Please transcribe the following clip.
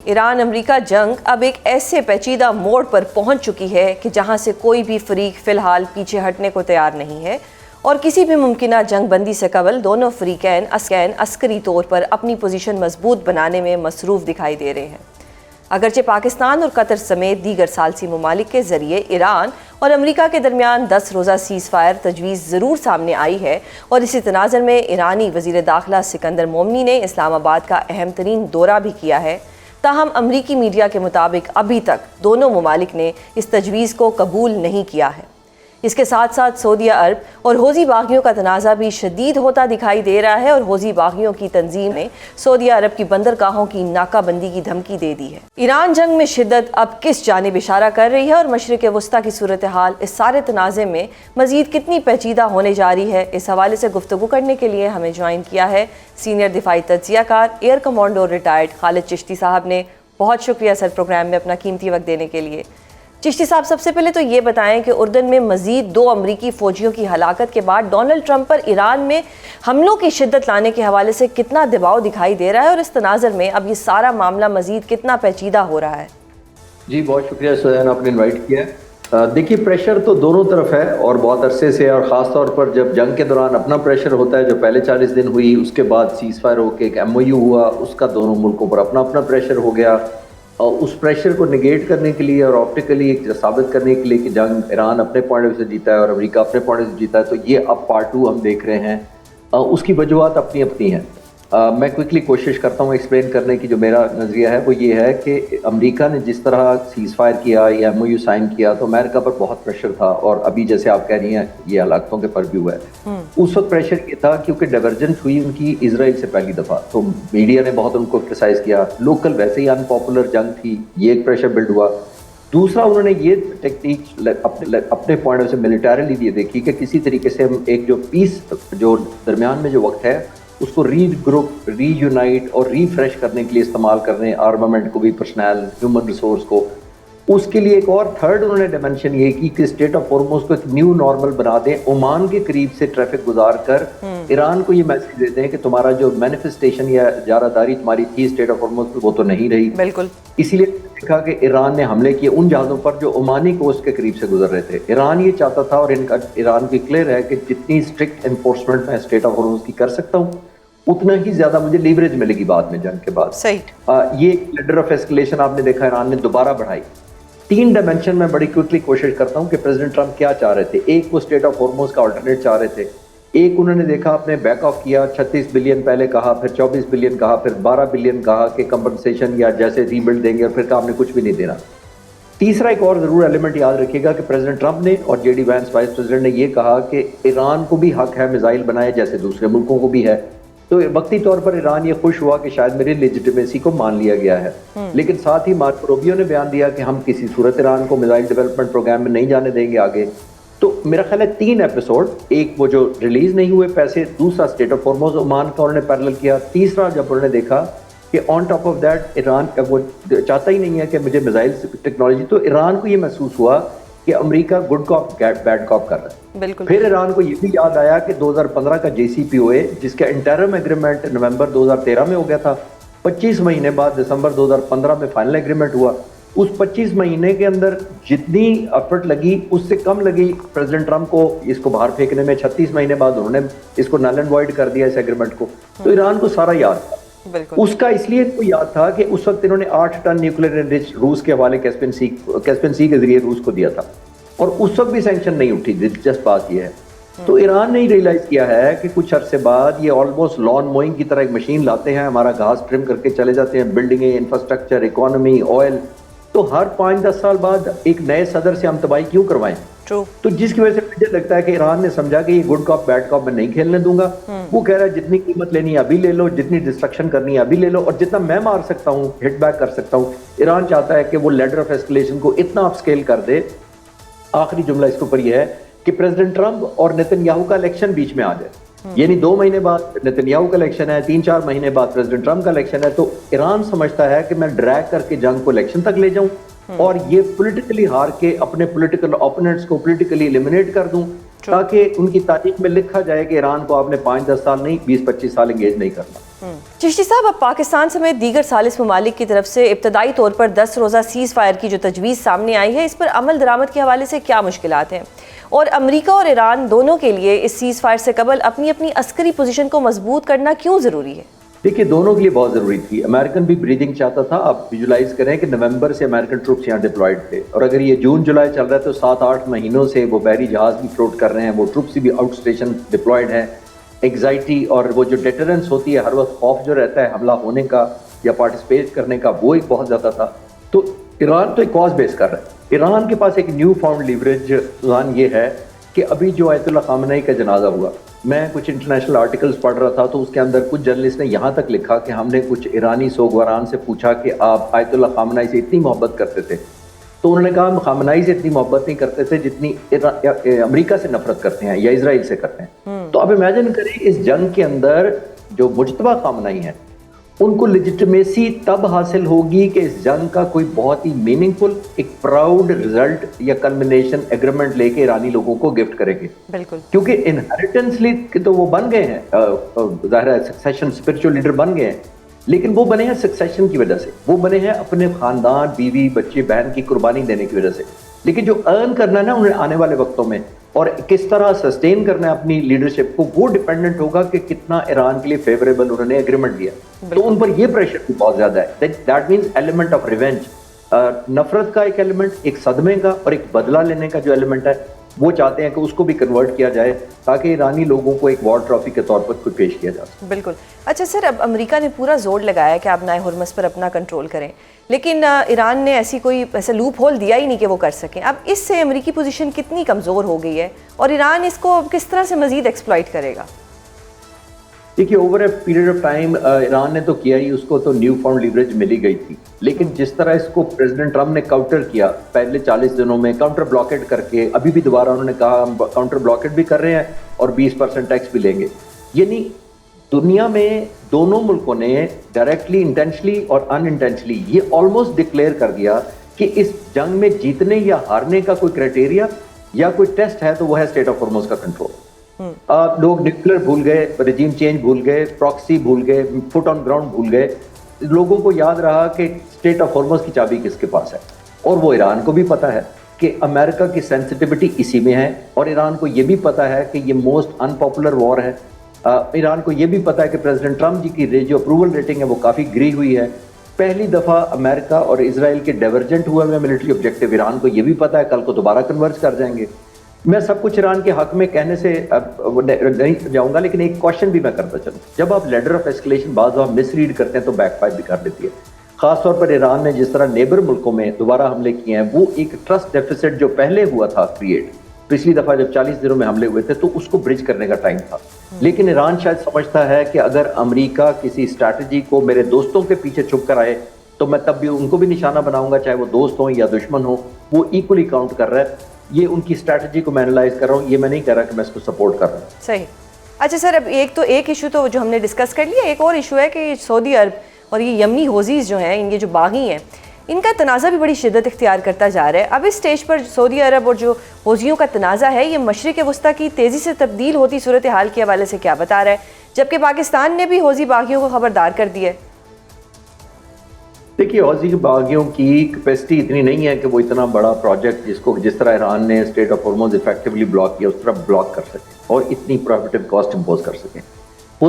ایران امریکہ جنگ اب ایک ایسے پیچیدہ موڑ پر پہنچ چکی ہے کہ جہاں سے کوئی بھی فریق فی الحال پیچھے ہٹنے کو تیار نہیں ہے اور کسی بھی ممکنہ جنگ بندی سے قبل دونوں فریقین عسکری طور پر اپنی پوزیشن مضبوط بنانے میں مصروف دکھائی دے رہے ہیں۔ اگرچہ پاکستان اور قطر سمیت دیگر ثالثی ممالک کے ذریعے ایران اور امریکہ کے درمیان 10 روزہ سیز فائر تجویز ضرور سامنے آئی ہے اور اسی تناظر میں ایرانی وزیر داخلہ سکندر مومنی نے اسلام آباد کا اہم ترین دورہ بھی کیا ہے، تاہم امریکی میڈیا کے مطابق ابھی تک دونوں ممالک نے اس تجویز کو قبول نہیں کیا ہے۔ اس کے ساتھ ساتھ سعودی عرب اور حوثی باغیوں کا تنازع بھی شدید ہوتا دکھائی دے رہا ہے اور حوثی باغیوں کی تنظیم نے سعودی عرب کی بندرگاہوں کی ناکہ بندی کی دھمکی دے دی ہے۔ ایران جنگ میں شدت اب کس جانب اشارہ کر رہی ہے اور مشرق وسطیٰ کی صورتحال اس سارے تنازع میں مزید کتنی پیچیدہ ہونے جا رہی ہے، اس حوالے سے گفتگو کرنے کے لیے ہمیں جوائن کیا ہے سینئر دفاعی تجزیہ کار ایئر کمانڈو ریٹائرڈ خالد چشتی صاحب نے۔ بہت شکریہ سر پروگرام میں اپنا قیمتی وقت دینے کے لیے۔ چشتی صاحب، سب سے پہلے تو یہ بتائیں کہ اردن میں مزید 2 امریکی فوجیوں کی ہلاکت کے بعد ڈونلڈ ٹرمپ پر ایران میں حملوں کی شدت لانے کے حوالے سے کتنا دباؤ دکھائی دے رہا ہے اور اس تناظر میں اب یہ سارا معاملہ مزید کتنا پیچیدہ ہو رہا ہے؟ جی بہت شکریہ سوزان، آپ نے انوائٹ کیا ہے۔ دیکھیے پریشر تو دونوں طرف ہے اور بہت عرصے سے، اور خاص طور پر جب جنگ کے دوران اپنا پریشر ہوتا ہے جو پہلے 40 دن ہوئی، اس کے بعد سیز فائر ہو کے ایک MOU ہوا، اس کا دونوں ملکوں پر اپنا اپنا پریشر ہو گیا، اور اس پریشر کو نگیٹ کرنے کے لیے اور آپٹیکلی ثابت کرنے کے لیے کہ جنگ ایران اپنے پوائنٹ آف ویو سے جیتا ہے اور امریکہ اپنے پوائنٹ آف ویو سے جیتا ہے، تو یہ اب پارٹ 2 ہم دیکھ رہے ہیں۔ اس کی وجوہات اپنی اپنی ہیں۔ میں کوئکلی کوشش کرتا ہوں ایکسپلین کرنے کی۔ جو میرا نظریہ ہے وہ یہ ہے کہ امریکہ نے جس طرح سیز فائر کیا یا MOU سائن کیا تو امریکہ پر بہت پریشر تھا، اور ابھی جیسے آپ کہہ رہی ہیں یہ ہلاکتوں کے پر بھی ہوا ہے۔ اس وقت پریشر یہ تھا کیونکہ ڈائیورجنس ہوئی ان کی اسرائیل سے پہلی دفعہ، تو میڈیا نے بہت ان کو کرٹیسائز کیا، لوکل ویسے ہی انپاپولر جنگ تھی، یہ ایک پریشر بلڈ ہوا۔ دوسرا انہوں نے یہ ٹیکنیک اپنے پوائنٹ آف سے ملیٹریلی یہ دیکھی کہ کسی طریقے سے ہم ایک جو پیس جو درمیان میں جو وقت ہے اس کو ری گروپ، ری یونائٹ اور ری فریش کرنے کے لیے استعمال کر رہے ہیں، آرمامنٹ کو بھی، پرسنل، ہیومن ریسورس کو۔ اس کے لیے ایک اور تھرڈ انہوں نے ڈائمینشن یہ کی کہ اسٹیٹ آف ہارموز کو ایک نیو نارمل بنا دیں، عمان کے قریب سے ٹریفک گزار کر ایران کو یہ میسج دیتے ہیں کہ تمہارا جو مینیفیسٹیشن یا اجارہ داری تمہاری تھی اسٹیٹ آف ہارموز وہ تو نہیں رہی۔ بالکل، اسی لیے دیکھا کہ ایران نے حملے کیے ان جہازوں پر جو عمانی کوسٹ کے قریب سے گزر رہے تھے۔ ایران یہ چاہتا تھا، اور ایران کی کلیئر ہے کہ جتنی اسٹرکٹ انفورسمنٹ میں اسٹیٹ آف ہارموز کی کر سکتا ہوں اتنا ہی زیادہ مجھے لیوریج ملے گی بعد میں جنگ کے بعد۔ صحیح۔ یہ لیڈر آف ایسکلیشن آپ نے دیکھا ایران نے دوبارہ بڑھائی۔ 3 ڈائمینشن میں بڑی کوئکلی کوشش کرتا ہوں کہ پریزیڈنٹ ٹرمپ کیا چاہ رہے تھے۔ ایک وہ اسٹیٹ آف ہارموز کا آلٹرنیٹ چاہ رہے تھے، ایک انہوں نے دیکھا اپنے بیک آف کیا، 36 بلین پہلے کہا، پھر 24 بلین کہا، پھر 12 بلین کہا کہ کمپنسیشن یا جیسے ری بلڈ دیں گے، اور پھر کہا ہم نے کچھ بھی نہیں دینا۔ تیسرا ایک اور ضرور ایلیمنٹ یاد رکھیے گا کہ پریزیڈنٹ ٹرمپ نے اور JD وینس وائس پریزیڈنٹ نے یہ کہا کہ ایران کو بھی حق ہے میزائل بنائے جیسے دوسرے ملکوں کو بھی ہے۔ تو وقتی طور پر ایران یہ خوش ہوا کہ شاید میری لیجیٹیمیسی کو مان لیا گیا ہے، لیکن ساتھ ہی مارکو روبیو نے بیان دیا کہ ہم کسی صورت ایران کو میزائل ڈیولپمنٹ پروگرام میں نہیں جانے دیں گے آگے۔ تو میرا خیال ہے 3 ایپیسوڈ، ایک وہ جو ریلیز نہیں ہوئے پیسے، دوسرا اسٹیٹ آف ہارموز عمان کا انہوں نے پیرلل کیا، تیسرا جب انہوں نے دیکھا کہ on top of that Iran وہ چاہتا ہی نہیں ہے کہ مجھے میزائل ٹیکنالوجی، تو ایران کو یہ محسوس ہوا کہ امریکہ گڈ کاپ بیڈ کاپ کر رہا ہے۔ بالکل۔ پھر ایران کو یہ بھی یاد آیا کہ 2015 کا JCPOA جس کا انٹرم ایگریمنٹ نومبر 2013 میں ہو گیا تھا، 25 مہینے بعد دسمبر 2015 میں فائنل ایگریمنٹ ہوا۔ اس 25 مہینے کے اندر جتنی ایفرٹ لگی اس سے کم لگی پریزیڈنٹ ٹرمپ کو اس کو باہر پھینکنے میں۔ 36 مہینے بعد انہوں نے اس کو نل اینڈ وائڈ کر دیا اس ایگریمنٹ کو۔ تو ایران کو سارا یاد تھا۔ اس کا اس لیے کو یاد تھا کہ اس وقت انہوں نے 8 ٹن نیوکلیر انرچ روس کے حوالے کیسپین سی کے ذریعے روس کو دیا تھا، اور اس وقت بھی سینکشن نہیں اٹھی۔ دلچسپ بات یہ ہے، تو ایران نے ریئلائز کیا ہے کہ کچھ عرصے بعد یہ آلموسٹ لان موئنگ کی طرح ایک مشین لاتے ہیں، ہمارا گھاس ٹرم کر کے چلے جاتے ہیں، بلڈنگیں، انفراسٹرکچر، اکانومی، آئل، تو ہر 5-10 سال بعد ایک نئے صدر سے ہم تباہی کیوں کروائیں؟ تو جس کی وجہ سے مجھے لگتا ہے کہ ایران نے سمجھا کہ یہ گڈ کاپ بیڈ کاپ میں نہیں کھیلنے دوں گا۔ وہ کہہ رہا ہے جتنی قیمت لینی ہے ابھی لے لو، جتنی ڈسٹرکشن کرنی ہے ابھی لے لو، اور جتنا میں مار سکتا ہوں، ہٹ بیک کر سکتا ہوں۔ ایران چاہتا ہے کہ وہ لیڈر آف ایسکلیشن کو اتنا اپ اسکیل کر دے۔ آخری جملہ اس کے اوپر یہ ہے کہ پریزیڈنٹ ٹرمپ اور نیتن یاہو کا الیکشن بیچ میں آ جائے، یعنی 2 مہینے بعد نیتن یاہو کا الیکشن ہے، 3-4 مہینے بعد پریزیڈنٹ ٹرمپ کا الیکشن ہے، تو ایران سمجھتا ہے کہ میں ڈریگ کر کے جنگ کو الیکشن تک لے جاؤں اور یہ پولیٹیکلی ہار کے اپنے پولیٹیکل اوپوننٹس کو پولیٹیکلی ایلیمینیٹ کر دوں، تاکہ ان کی تاریخ میں لکھا جائے کہ ایران کو آپ نے 5-10 سال نہیں 20-25 سال انگیج نہیں کرنا۔ چشتی صاحب، اب پاکستان سمیت دیگر ثالث ممالک کی طرف سے ابتدائی طور پر 10 روزہ سیز فائر کی جو تجویز سامنے آئی ہے، اس پر عمل درآمد کے حوالے سے کیا مشکلات ہیں، اور امریکہ اور ایران دونوں کے لیے اس سیز فائر سے قبل اپنی اپنی عسکری پوزیشن کو مضبوط کرنا کیوں ضروری ہے؟ دیکھیے، دونوں کے لیے بہت ضروری تھی. امریکن بھی بریدنگ چاہتا تھا. آپ ویژولائز کریں کہ نومبر سے امریکن ٹروپس یہاں ڈپلائڈ تھے، اور اگر یہ جون جولائی چل رہا ہے تو 7-8 مہینوں سے وہ بحری جہاز بھی فلوٹ کر رہے ہیں، وہ ٹروپس بھی آؤٹ اسٹیشن ڈپلائڈ ہیں. ایگزائٹی اور وہ جو ڈیٹرنس ہوتی ہے، ہر وقت خوف جو رہتا ہے حملہ ہونے کا یا پارٹیسپیٹ کرنے کا، وہ ایک بہت زیادہ تھا. تو ایران تو ایک کاز بیس کر رہا ہے. ایران کے پاس ایک نیو فاؤنڈ لیوریج سوزان یہ ہے کہ ابھی جو آیت اللہ خامنہ کا جنازہ ہوا، میں کچھ انٹرنیشنل آرٹیکلز پڑھ رہا تھا تو اس کے اندر کچھ جرنلسٹ نے یہاں تک لکھا کہ ہم نے کچھ ایرانی سوگواران سے پوچھا کہ آپ آیت اللہ خامنہ سے اتنی محبت کرتے تھے، تو انہوں نے کہا ہم خامنہ سے اتنی محبت نہیں کرتے تھے جتنی امریکہ سے نفرت کرتے ہیں یا اسرائیل سے کرتے ہیں. تو اب امیجن کریں اس جنگ کے اندر جو مجتبی خامنہ ہیں ان کو لیجٹمیسی تب حاصل ہوگی کہ اس جنگ کا کوئی بہت ہی میننگ فل ایک پراؤڈ رزلٹ یا کلمنیشن ایگریمنٹ لے کے ایرانی لوگوں کو گفٹ کرے گے. بالکل، کیونکہ انہیریٹنسلی تو وہ بن گئے ہیں، ظاہر ہے سکسیشن اسپرچل لیڈر بن گئے ہیں، لیکن وہ بنے ہیں سکسیشن کی وجہ سے، وہ بنے ہیں اپنے خاندان، بیوی، بچے، بہن کی قربانی دینے کی وجہ سے. لیکن جو ارن کرنا ہے نا انہیں آنے والے وقتوں میں، اور کس طرح سسٹین کرنا ہے اپنی لیڈرشپ کو، وہ ڈیپینڈنٹ ہوگا کہ کتنا ایران کے لیے فیوریبل انہوں نے ایگریمنٹ دیا. تو ان پر یہ پریشر بھی بہت زیادہ ہے. That means element of revenge, نفرت کا ایک ایلیمنٹ، ایک صدمے کا اور ایک بدلہ لینے کا جو ایلیمنٹ ہے، وہ چاہتے ہیں کہ اس کو بھی کنورٹ کیا جائے تاکہ ایرانی لوگوں کو ایک وار ٹرافی کے طور پر کوئی پیش کیا جا سکے. بالکل. اچھا سر، اب امریکہ نے پورا زور لگایا کہ آپ نائے ہرمز پر اپنا کنٹرول کریں، لیکن ایران نے ایسا لوپ ہول دیا ہی نہیں کہ وہ کر سکیں. اب اس سے امریکی پوزیشن کتنی کمزور ہو گئی ہے اور ایران اس کو کس طرح سے مزید ایکسپلائٹ کرے گا؟ دیکھیے، over a period of time Iran نے تو کیا ہی، اس کو تو نیو فاؤنڈ لیوریج ملی گئی تھی، لیکن جس طرح اس کو پریزیڈنٹ ٹرمپ نے کاؤنٹر کیا پہلے 40 دنوں میں، کاؤنٹر بلاکیڈ کر کے، ابھی بھی دوبارہ انہوں نے کہا ہم کاؤنٹر بلاکیڈ بھی کر رہے ہیں اور 20% ٹیکس بھی لیں گے. یعنی دنیا میں دونوں ملکوں نے ڈائریکٹلی، انٹینشنلی اور ان انٹینشنلی یہ آلموسٹ ڈکلیئر کر دیا کہ اس جنگ میں جیتنے یا ہارنے کا کوئی کرائٹیریا یا کوئی ٹیسٹ ہے تو وہ ہے اسٹیٹ آف ہارموز کا کنٹرول. لوگ نیوکلیر بھول گئے، رجیم چینج بھول گئے، پراکسی بھول گئے، فٹ آن گراؤنڈ بھول گئے. لوگوں کو یاد رہا کہ اسٹیٹ آف ہارموز کی چابی کس کے پاس ہے، اور وہ ایران کو بھی پتا ہے کہ امریکہ کی سینسٹیوٹی اسی میں ہے، اور ایران کو یہ بھی پتا ہے کہ یہ موسٹ ان پاپولر وار ہے. ایران کو یہ بھی پتا ہے کہ پریزیڈنٹ ٹرمپ جی کی جو اپروول ریٹنگ ہے وہ کافی گری ہوئی ہے. پہلی دفعہ امریکہ اور اسرائیل کے ڈائیورجنٹ ہوئے ہیں ملٹری آبجیکٹو. ایران کو یہ بھی پتا ہے کل کو دوبارہ کنورج کر جائیں گے. میں سب کچھ ایران کے حق میں کہنے سے نہیں جاؤں گا، لیکن ایک کوشچن بھی میں کرتا چلوں. جب آپ لیڈر آف ایسکلیشن بعض دفعہ مس ریڈ کرتے ہیں تو بیک فائر بھی کر دیتی ہے. خاص طور پر ایران نے جس طرح نیبر ملکوں میں دوبارہ حملے کیے ہیں، وہ ایک ٹرسٹ ڈیفیسٹ جو پہلے ہوا تھا کریٹ پچھلی دفعہ جب 40 دنوں میں حملے ہوئے تھے، تو اس کو برج کرنے کا ٹائم تھا. لیکن ایران شاید سمجھتا ہے کہ اگر امریکہ کسی اسٹریٹجی کو میرے دوستوں کے پیچھے چھپ کر آئے تو میں تب بھی ان کو بھی نشانہ بناؤں گا، چاہے وہ دوست ہوں یا دشمن ہوں. وہ ایکولی کاؤنٹ کر رہا ہے. یہ ان کی اسٹریٹجی کو میں انالائز کر رہا ہوں، یہ میں نہیں کہہ رہا کہ میں اس کو سپورٹ کر رہا ہوں. صحیح. اچھا سر، اب ایک ایشو تو جو ہم نے ڈسکس کر لیا، ایک اور ایشو ہے کہ سعودی عرب اور یہ یمنی حوثیز جو ہیں، یہ جو باغی ہیں، ان کا تنازع بھی بڑی شدت اختیار کرتا جا رہا ہے. اب اس سٹیج پر سعودی عرب اور جو حوثیوں کا تنازع ہے، یہ مشرق وسطیٰ کی تیزی سے تبدیل ہوتی صورتحال کے حوالے سے کیا بتا رہا ہے، جبکہ پاکستان نے بھی حوثی باغیوں کو خبردار کر دیا ہے؟ دیکھیے، حوثی باغیوں کی کیپیسٹی اتنی نہیں ہے کہ وہ اتنا بڑا پروجیکٹ جس طرح ایران نے اسٹیٹ آف ہارموز افیکٹولی بلاک کیا اس طرح بلاک کر سکے اور اتنی پروفیٹیو کاسٹ امپوز کر سکیں.